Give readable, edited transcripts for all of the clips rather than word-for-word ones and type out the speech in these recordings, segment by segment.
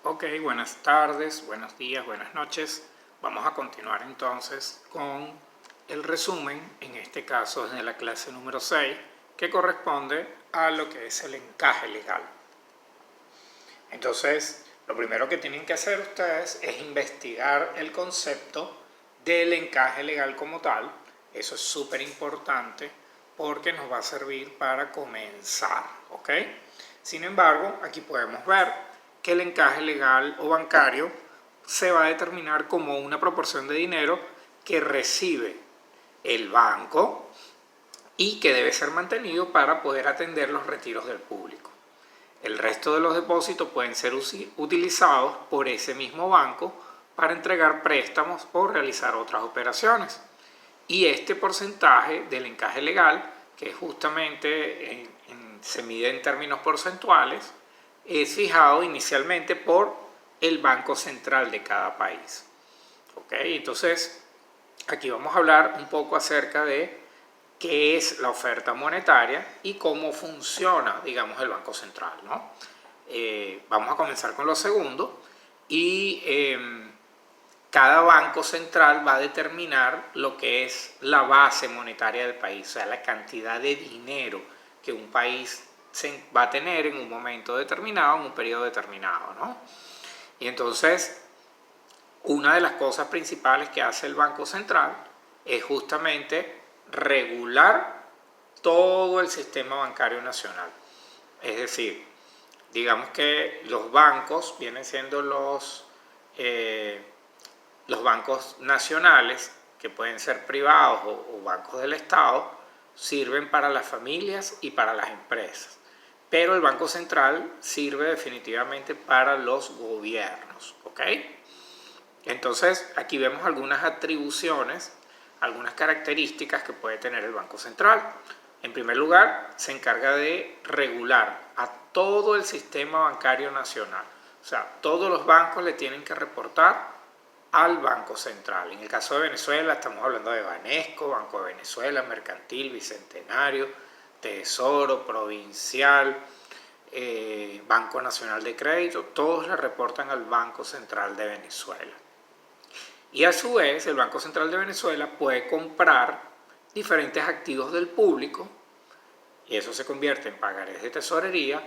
Ok, buenas tardes, buenos días, buenas noches. Vamos a continuar entonces con el resumen, en este caso desde la clase número 6, que corresponde a lo que es el encaje legal. Entonces, lo primero que tienen que hacer ustedes es investigar el concepto del encaje legal como tal. Eso es súper importante porque nos va a servir para comenzar, ¿ok? Sin embargo, aquí podemos ver que el encaje legal o bancario se va a determinar como una proporción de dinero que recibe el banco y que debe ser mantenido para poder atender los retiros del público. El resto de los depósitos pueden ser utilizados por ese mismo banco para entregar préstamos o realizar otras operaciones. Y este porcentaje del encaje legal, que justamente se mide en términos porcentuales, es fijado inicialmente por el Banco Central de cada país. ¿Ok? Entonces, aquí vamos a hablar un poco acerca de qué es la oferta monetaria y cómo funciona, digamos, el Banco Central, ¿no? Vamos a comenzar con lo segundo y cada banco central va a determinar lo que es la base monetaria del país, o sea, la cantidad de dinero que un país va a tener en un momento determinado, en un periodo determinado, ¿no? Y entonces, una de las cosas principales que hace el Banco Central es justamente regular todo el sistema bancario nacional. Es decir, digamos que los bancos vienen siendo los bancos nacionales, que pueden ser privados o bancos del Estado, sirven para las familias y para las empresas. Pero el Banco Central sirve definitivamente para los gobiernos, ¿ok? Entonces, aquí vemos algunas atribuciones, algunas características que puede tener el Banco Central. En primer lugar, se encarga de regular a todo el sistema bancario nacional. O sea, todos los bancos le tienen que reportar al Banco Central. En el caso de Venezuela estamos hablando de Banesco, Banco de Venezuela, Mercantil, Bicentenario, Tesoro, Provincial, Banco Nacional de Crédito, todos le reportan al Banco Central de Venezuela. Y a su vez el Banco Central de Venezuela puede comprar diferentes activos del público y eso se convierte en pagarés de tesorería,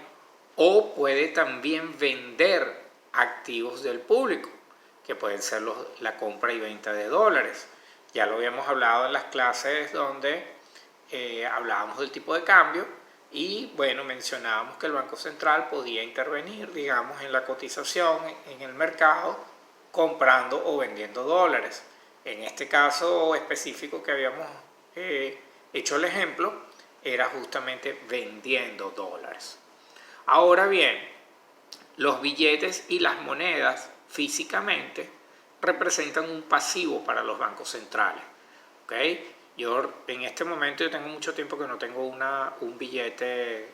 o puede también vender activos del público, que pueden ser la compra y venta de dólares. Ya lo habíamos hablado en las clases donde hablábamos del tipo de cambio y bueno, mencionábamos que el Banco Central podía intervenir, digamos, en la cotización en el mercado, comprando o vendiendo dólares. En este caso específico que habíamos hecho el ejemplo, era justamente vendiendo dólares. Ahora bien, los billetes y las monedas físicamente representan un pasivo para los bancos centrales. ¿Okay? Yo en este momento yo tengo mucho tiempo que no tengo un billete,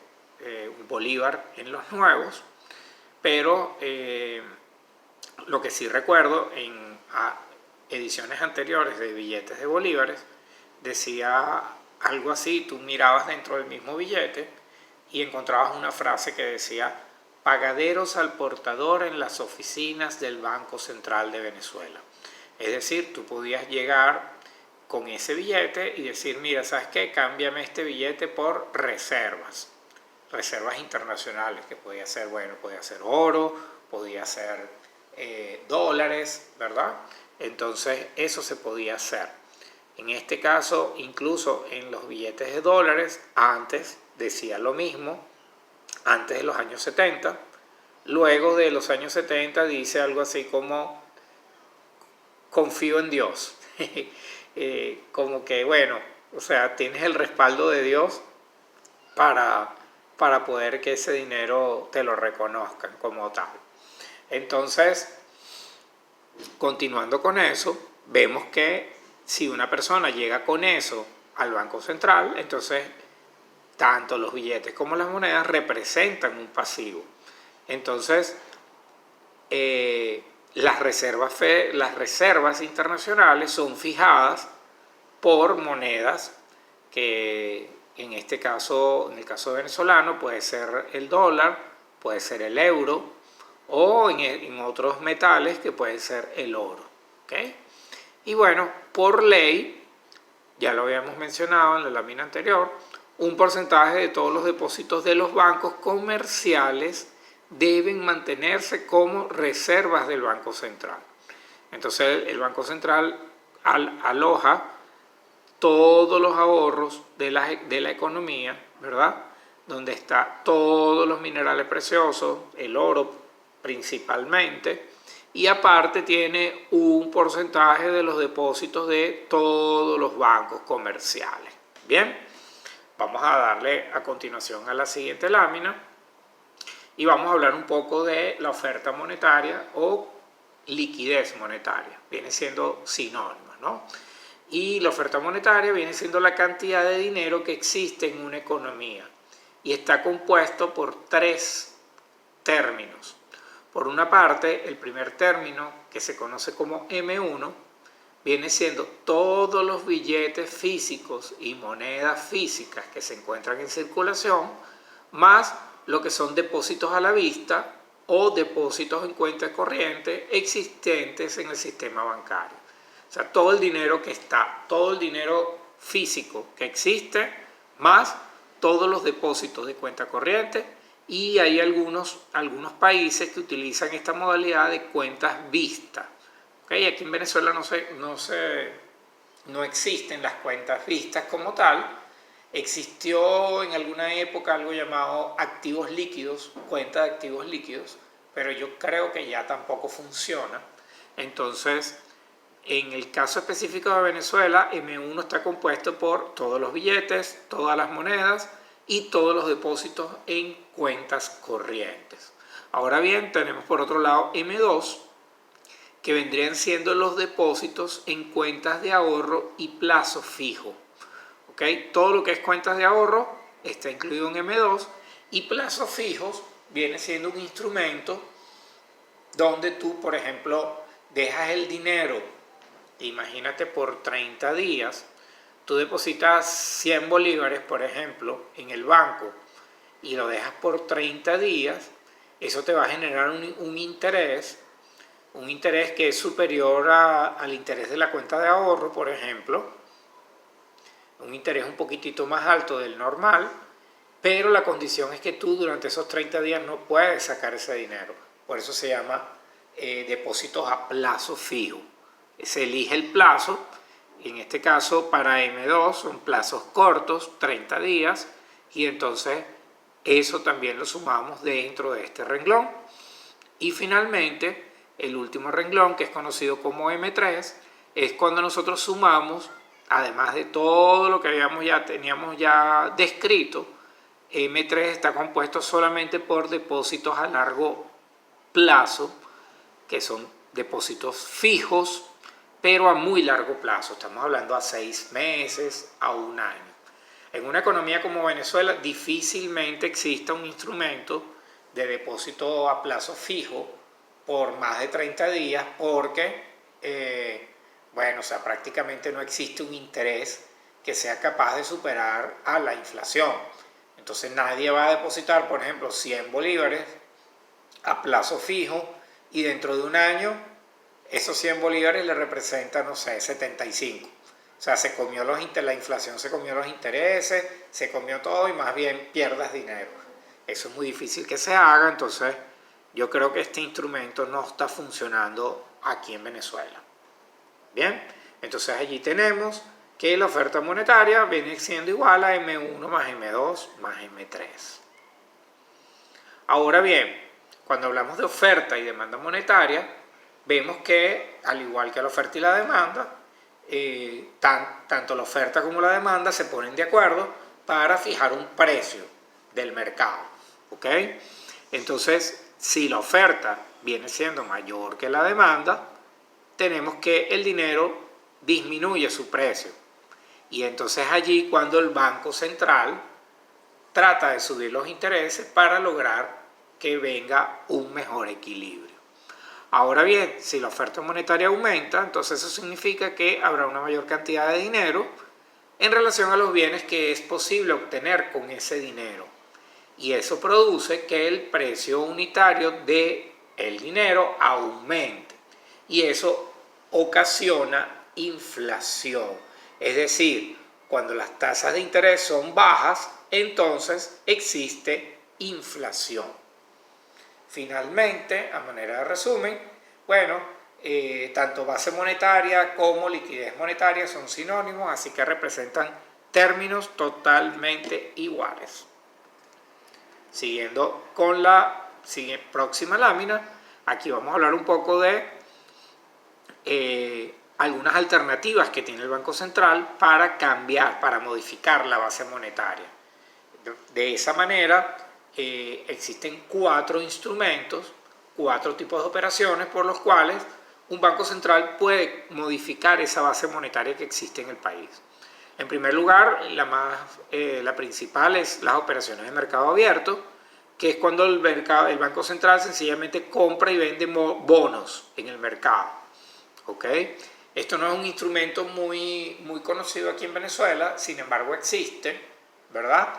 un bolívar en los nuevos, pero lo que sí recuerdo en ediciones anteriores de billetes de bolívares decía algo así, tú mirabas dentro del mismo billete y encontrabas una frase que decía: pagaderos al portador en las oficinas del Banco Central de Venezuela. Es decir, tú podías llegar con ese billete y decir: mira, ¿sabes qué? Cámbiame este billete por reservas internacionales, que podía ser, bueno, podía ser oro, podía ser dólares, ¿verdad? Entonces eso se podía hacer. En este caso, incluso en los billetes de dólares, antes decía lo mismo, antes de los años 70, luego de los años 70 dice algo así como: confío en Dios. Como que, bueno, o sea, tienes el respaldo de Dios para poder que ese dinero te lo reconozcan como tal. Entonces, continuando con eso, vemos que si una persona llega con eso al Banco Central, entonces tanto los billetes como las monedas representan un pasivo. Entonces, las reservas internacionales son fijadas por monedas que en este caso, en el caso venezolano, puede ser el dólar, puede ser el euro, o en otros metales que puede ser el oro. ¿Okay? Y bueno, por ley, ya lo habíamos mencionado en la lámina anterior, un porcentaje de todos los depósitos de los bancos comerciales deben mantenerse como reservas del Banco Central. Entonces el Banco Central aloja todos los ahorros de la economía, ¿verdad? Donde está todos los minerales preciosos, el oro principalmente, y aparte tiene un porcentaje de los depósitos de todos los bancos comerciales. Bien, vamos a darle a continuación a la siguiente lámina y vamos a hablar un poco de la oferta monetaria o liquidez monetaria. Viene siendo sinónimos, ¿no? Y la oferta monetaria viene siendo la cantidad de dinero que existe en una economía y está compuesto por 3 términos. Por una parte, el primer término, que se conoce como M1, viene siendo todos los billetes físicos y monedas físicas que se encuentran en circulación, más lo que son depósitos a la vista o depósitos en cuenta corriente existentes en el sistema bancario. O sea, todo el dinero que está, todo el dinero físico que existe, más todos los depósitos de cuenta corriente, y hay algunos países que utilizan esta modalidad de cuentas vistas. ¿Okay? Aquí en Venezuela no existen las cuentas vistas como tal. Existió en alguna época algo llamado activos líquidos, cuenta de activos líquidos, pero yo creo que ya tampoco funciona. Entonces, en el caso específico de Venezuela, M1 está compuesto por todos los billetes, todas las monedas y todos los depósitos en cuentas corrientes. Ahora bien, tenemos por otro lado M2, que vendrían siendo los depósitos en cuentas de ahorro y plazo fijo. ¿Okay? Todo lo que es cuentas de ahorro está incluido en M2, y plazos fijos viene siendo un instrumento donde tú, por ejemplo, dejas el dinero, imagínate, por 30 días, tú depositas 100 bolívares, por ejemplo, en el banco y lo dejas por 30 días, eso te va a generar un interés que es superior al interés de la cuenta de ahorro, por ejemplo, un interés un poquitito más alto del normal, pero la condición es que tú durante esos 30 días no puedes sacar ese dinero. Por eso se llama depósitos a plazo fijo. Se elige el plazo, y en este caso para M2 son plazos cortos, 30 días, y entonces eso también lo sumamos dentro de este renglón. Y finalmente, el último renglón, que es conocido como M3, es cuando nosotros sumamos, además de todo lo que teníamos ya descrito, M3 está compuesto solamente por depósitos a largo plazo, que son depósitos fijos, pero a muy largo plazo. Estamos hablando a 6 meses, a 1 año. En una economía como Venezuela, difícilmente exista un instrumento de depósito a plazo fijo por más de 30 días, porque prácticamente no existe un interés que sea capaz de superar a la inflación. Entonces nadie va a depositar, por ejemplo, 100 bolívares a plazo fijo y dentro de 1 año esos 100 bolívares le representan, 75. O sea, la inflación se comió los intereses, se comió todo y más bien pierdas dinero. Eso es muy difícil que se haga, entonces yo creo que este instrumento no está funcionando aquí en Venezuela. Bien, entonces allí tenemos que la oferta monetaria viene siendo igual a M1 más M2 más M3. Ahora bien, cuando hablamos de oferta y demanda monetaria, vemos que, al igual que la oferta y la demanda, tanto la oferta como la demanda se ponen de acuerdo para fijar un precio del mercado. ¿Ok? Entonces, si la oferta viene siendo mayor que la demanda, tenemos que el dinero disminuye su precio. Y entonces allí cuando el Banco Central trata de subir los intereses para lograr que venga un mejor equilibrio. Ahora bien, si la oferta monetaria aumenta, entonces eso significa que habrá una mayor cantidad de dinero en relación a los bienes que es posible obtener con ese dinero. Y eso produce que el precio unitario de el dinero aumente y eso ocasiona inflación. Es decir, cuando las tasas de interés son bajas, entonces existe inflación. Finalmente, a manera de resumen, bueno, tanto base monetaria como liquidez monetaria son sinónimos, así que representan términos totalmente iguales. Siguiendo con la próxima lámina, aquí vamos a hablar un poco de algunas alternativas que tiene el Banco Central para cambiar, para modificar la base monetaria. De esa manera, existen 4 instrumentos, 4 tipos de operaciones por los cuales un Banco Central puede modificar esa base monetaria que existe en el país. En primer lugar, la principal es las operaciones de mercado abierto, que es cuando el Banco Central sencillamente compra y vende bonos en el mercado. ¿Okay? Esto no es un instrumento muy conocido aquí en Venezuela, sin embargo existe, ¿verdad?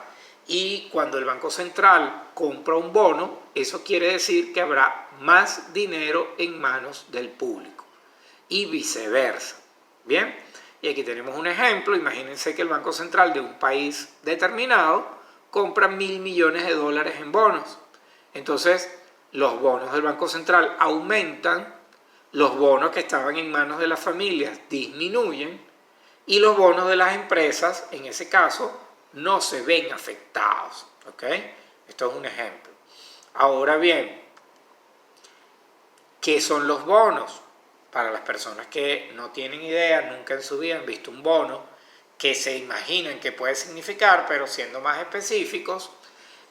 Y cuando el Banco Central compra un bono, eso quiere decir que habrá más dinero en manos del público y viceversa. ¿Bien? Y aquí tenemos un ejemplo. Imagínense que el Banco Central de un país determinado compra 1.000 millones de dólares en bonos. Entonces, los bonos del Banco Central aumentan, los bonos que estaban en manos de las familias disminuyen y los bonos de las empresas, en ese caso, no se ven afectados. ¿Ok? Esto es un ejemplo. Ahora bien, ¿qué son los bonos? Para las personas que no tienen idea, nunca en su vida han visto un bono, que se imaginan qué puede significar, pero siendo más específicos,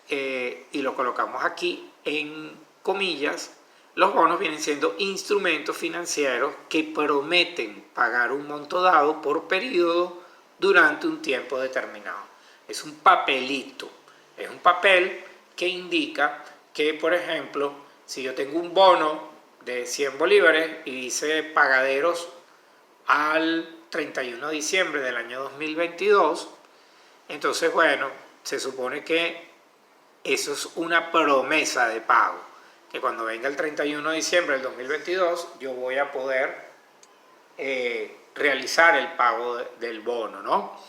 y lo colocamos aquí en comillas, los bonos vienen siendo instrumentos financieros que prometen pagar un monto dado por periodo durante un tiempo determinado. Es un papelito, es un papel que indica que, por ejemplo, si yo tengo un bono de 100 bolívares y dice pagaderos al 31 de diciembre del año 2022, entonces, bueno, se supone que eso es una promesa de pago, que cuando venga el 31 de diciembre del 2022 yo voy a poder realizar el pago del bono, ¿no?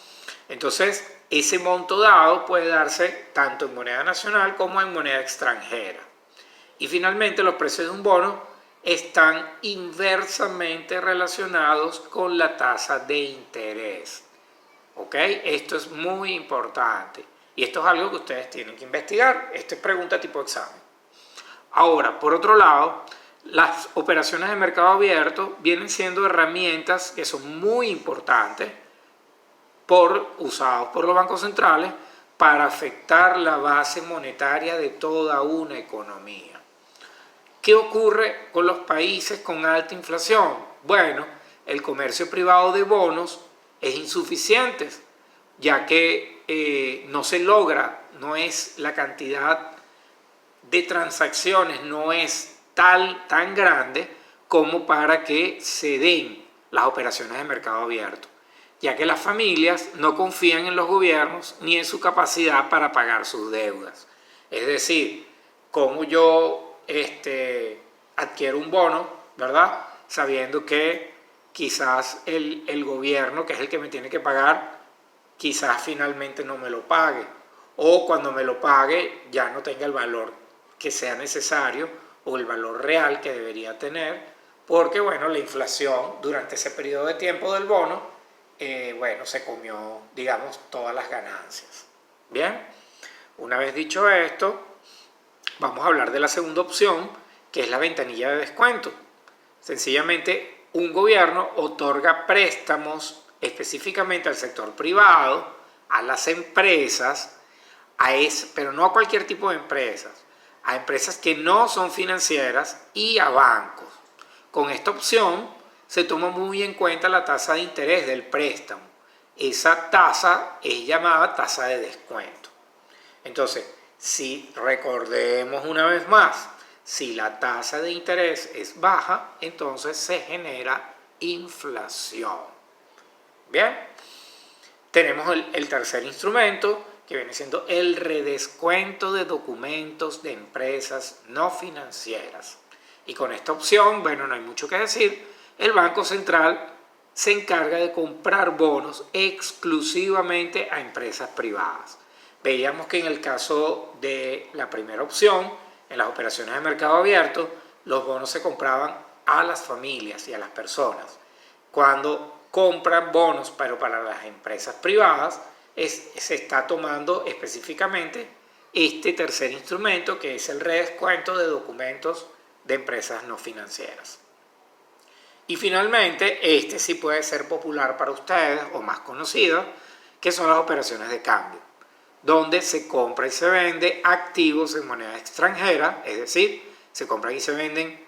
Entonces, ese monto dado puede darse tanto en moneda nacional como en moneda extranjera. Y finalmente, los precios de un bono están inversamente relacionados con la tasa de interés. ¿Ok? Esto es muy importante. Y esto es algo que ustedes tienen que investigar. Esto es pregunta tipo examen. Ahora, por otro lado, las operaciones de mercado abierto vienen siendo herramientas que son muy importantes usados por los bancos centrales para afectar la base monetaria de toda una economía. ¿Qué ocurre con los países con alta inflación? Bueno, el comercio privado de bonos es insuficiente, ya que no se logra, no es la cantidad de transacciones, no es tan grande como para que se den las operaciones de mercado abierto, ya que las familias no confían en los gobiernos ni en su capacidad para pagar sus deudas. Es decir, como yo adquiero un bono, ¿verdad? Sabiendo que quizás el gobierno, que es el que me tiene que pagar, quizás finalmente no me lo pague. O cuando me lo pague ya no tenga el valor que sea necesario o el valor real que debería tener, porque bueno, la inflación durante ese periodo de tiempo del bono, bueno, se comió, digamos, todas las ganancias. Bien, una vez dicho esto, vamos a hablar de la segunda opción, que es la ventanilla de descuento. Sencillamente, un gobierno otorga préstamos específicamente al sector privado, a las empresas, pero no a cualquier tipo de empresas, a empresas que no son financieras y a bancos. Con esta opción se toma muy en cuenta la tasa de interés del préstamo. Esa tasa es llamada tasa de descuento. Entonces, si recordemos una vez más, si la tasa de interés es baja, entonces se genera inflación. Bien, tenemos el tercer instrumento, que viene siendo el redescuento de documentos de empresas no financieras. Y con esta opción, bueno, no hay mucho que decir, el Banco Central se encarga de comprar bonos exclusivamente a empresas privadas. Veíamos que en el caso de la primera opción, en las operaciones de mercado abierto, los bonos se compraban a las familias y a las personas. Cuando compran bonos, pero para las empresas privadas, se está tomando específicamente este tercer instrumento, que es el redescuento de documentos de empresas no financieras. Y finalmente, este sí puede ser popular para ustedes o más conocido, que son las operaciones de cambio, donde se compra y se vende activos en moneda extranjera, es decir, se compran y se venden